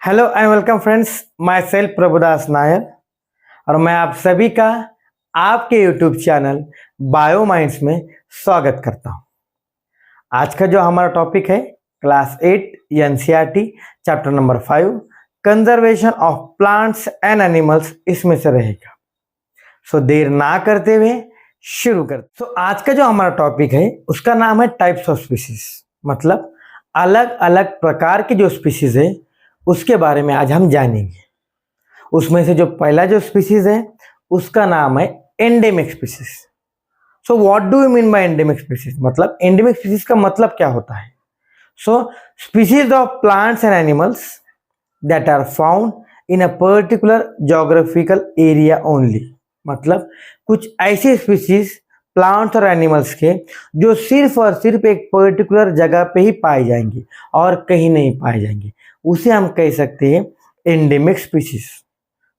Hello and welcome friends, my self Prabhudas Nair और मैं आप सभी का आपके यूट्यूब चैनल बायो माइंड्स में स्वागत करता हूं। आज का जो हमारा टॉपिक है class 8 NCERT chapter number 5 conservation of plants and animals इसमें से रहेगा। सो देर ना करते हुए शुरू करते। आज का जो हमारा टॉपिक है उसका नाम है टाइप्स ऑफ स्पीसीज, मतलब अलग अलग प्रकार की जो स्पीसीज है उसके बारे में आज हम जानेंगे। उसमें से जो पहला जो स्पीसीज है उसका नाम है endemic species. So what do you mean by endemic species? मतलब एंडेमिक स्पीसीज का मतलब क्या होता है? So species of plants and animals that are found in a particular geographical area only. मतलब कुछ ऐसे स्पीसीज प्लांट्स और एनिमल्स के जो सिर्फ और सिर्फ एक पर्टिकुलर जगह पे ही पाए जाएंगे और कहीं नहीं पाए जाएंगे, उसे हम कह सकते हैं endemic species.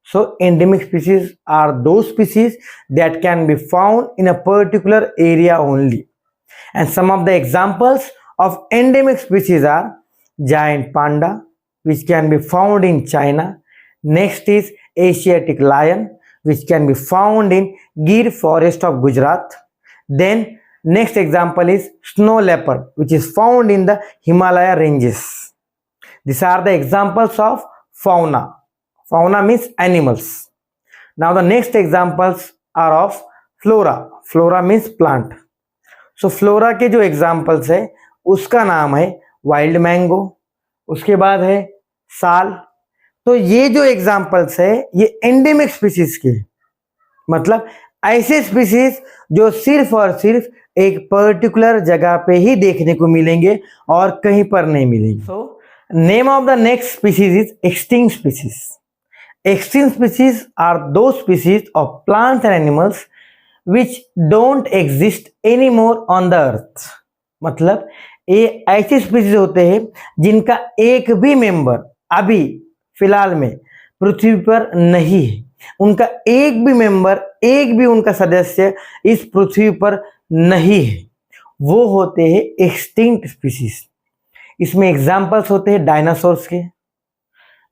So endemic species are those species that can be found in a particular area only, and some of the examples of endemic species are giant panda which can be found in China. Next is Asiatic lion which can be found in Gir forest of Gujarat. Then next example is snow leopard which is found in the Himalaya ranges. These are the examples of fauna. Fauna means animals. Now the next examples are of flora. Flora means plant. So flora के जो examples है उसका नाम है wild mango, उसके बाद है साल। तो ये जो एग्जाम्पल्स है ये एंडेमिक स्पीसीज के, मतलब ऐसे स्पीसीज जो सिर्फ और सिर्फ एक पर्टिकुलर जगह पे ही देखने को मिलेंगे और कहीं पर नहीं मिलेंगे। So name of the next species is extinct species. Extinct species are those species of plants and animals which don't exist any more on the earth. मतलब ये ऐसे स्पीसीज होते हैं जिनका एक भी मेंबर अभी फिलहाल में पृथ्वी पर नहीं है, उनका एक भी मेंबर, एक भी उनका सदस्य इस पृथ्वी पर नहीं है, वो होते हैं एक्सटिंक्ट स्पीसीज। इसमें एग्जांपल्स होते हैं डायनासोर्स के।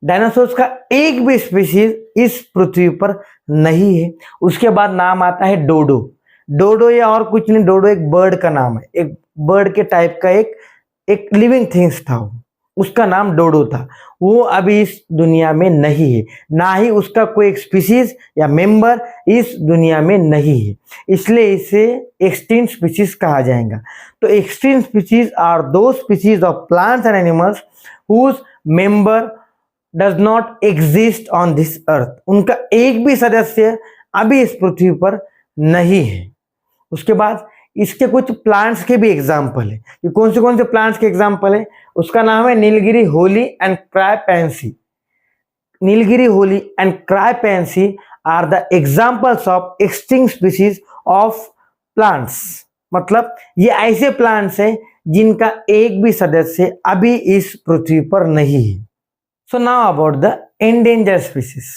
डायनासोर्स का एक भी स्पीसीज इस पृथ्वी पर नहीं है। उसके बाद नाम आता है डोडो। डोडो या और कुछ नहीं, डोडो एक बर्ड का नाम है, एक बर्ड के टाइप का एक लिविंग थिंग्स था, उसका नाम डोडो था। वो अभी इस दुनिया में नहीं है, ना ही उसका कोई एक स्पीसीज या मेंबर इस दुनिया में नहीं है, इसलिए इसे एक्सटिंक्ट स्पीसीज कहा जाएगा। तो extinct species are those species of plants and animals whose member does not exist on this earth. उनका एक भी सदस्य अभी इस पृथ्वी पर नहीं है। उसके बाद इसके कुछ प्लांट्स के भी एग्जाम्पल है। ये कौन से प्लांट्स के एग्जाम्पल है? उसका नाम है Nilgiri holly and crypancy. Nilgiri holly and crypancy are the examples of extinct species of plants. मतलब ये ऐसे प्लांट्स हैं जिनका एक भी सदस्य अभी इस पृथ्वी पर नहीं है। So now about the endangered species.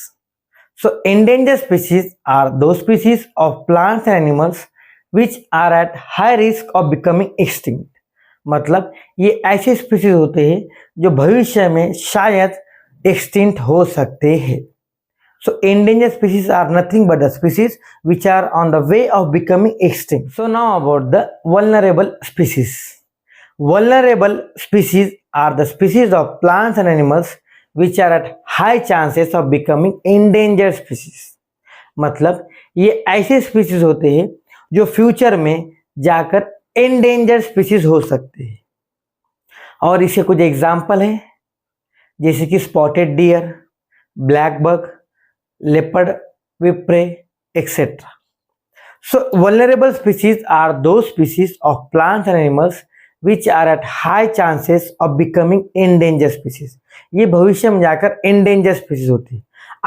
So endangered species are those species of plants and animals which are at high risk of becoming extinct। मतलब ये ऐसे स्पीसीज होते हैं जो भविष्य में शायद एक्सटिंक्ट हो सकते हैं। So endangered species are nothing but the species which are on the way of becoming extinct. So now about the vulnerable species. Vulnerable species are the species of plants and animals which are at high chances of becoming endangered species। मतलब ये ऐसे species होते हैं जो future में जाकर endangered species हो सकते हैं। और इसके कुछ एग्जाम्पल हैं जैसे कि spotted deer, black buck, leopard with prey etcetera. So vulnerable species are those species of plants and animals which are at high chances of becoming endangered species. ये भविष्य में जाकर एंडेंजर्ड स्पीसीज होती है।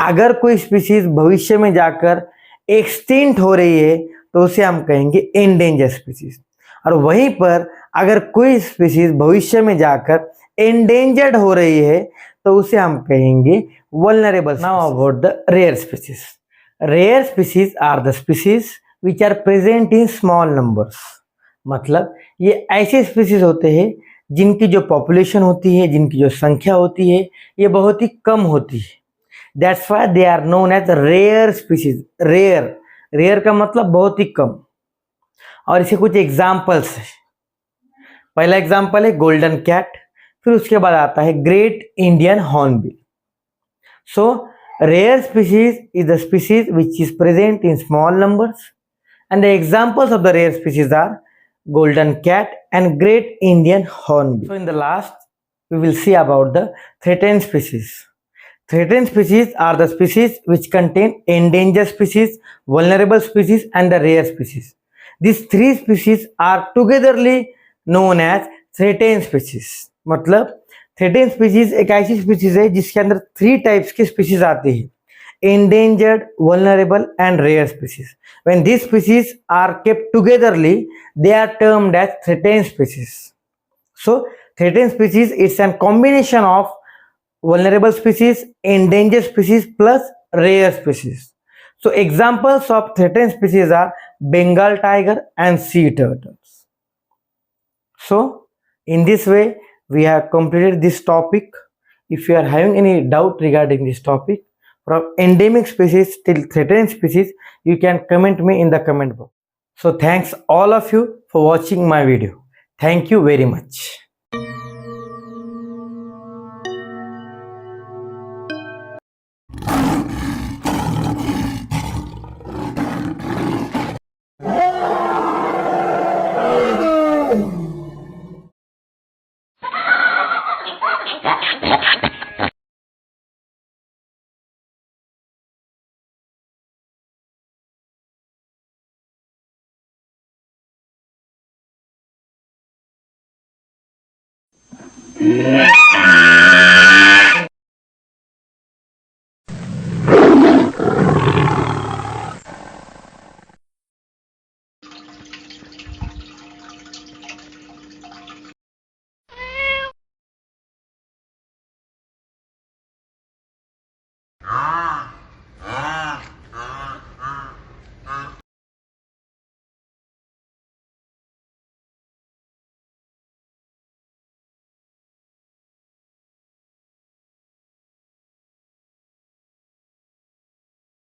अगर कोई स्पीसीज भविष्य में जाकर एक्सटिंक्ट हो रही है तो उसे हम कहेंगे एंडेंजर्ड स्पीसीज, और वहीं पर अगर कोई स्पीसीज भविष्य में जाकर एंडेंजर्ड हो रही है तो उसे हम कहेंगे vulnerable. Now about the rare species. Rare species are the species which are present in small numbers. मतलब ये ऐसे स्पीसीज होते हैं जिनकी जो पॉपुलेशन होती है, जिनकी जो संख्या होती है, ये बहुत ही कम होती है। That's why they are known as rare species. Rare, rare का मतलब बहुत ही कम। और इसे कुछ एग्जाम्पल्स है। पहला एग्जाम्पल है गोल्डन कैट, फिर उसके बाद आता है great Indian hornbill. So rare species is the species which is present in small numbers, and the examples of the rare species are golden cat and great Indian hornbill. So in the last we will see about the threatened species. Threatened species are the species which contain endangered species, vulnerable species and the rare species. These three species are togetherly known as threatened species. मतलब threatened species एक ऐसी species है जिसके अंदर 3 types की species आती है: endangered, vulnerable and rare species. When these species are kept togetherly, they are termed as threatened species. So threatened species is a combination of vulnerable species, endangered species plus rare species. So examples of threatened species are Bengal tiger and sea turtles. So in this way we have completed this topic. If you are having any doubt regarding this topic, from endemic species till threatened species, you can comment me in the comment box. So thanks all of you for watching my video. Thank you very much.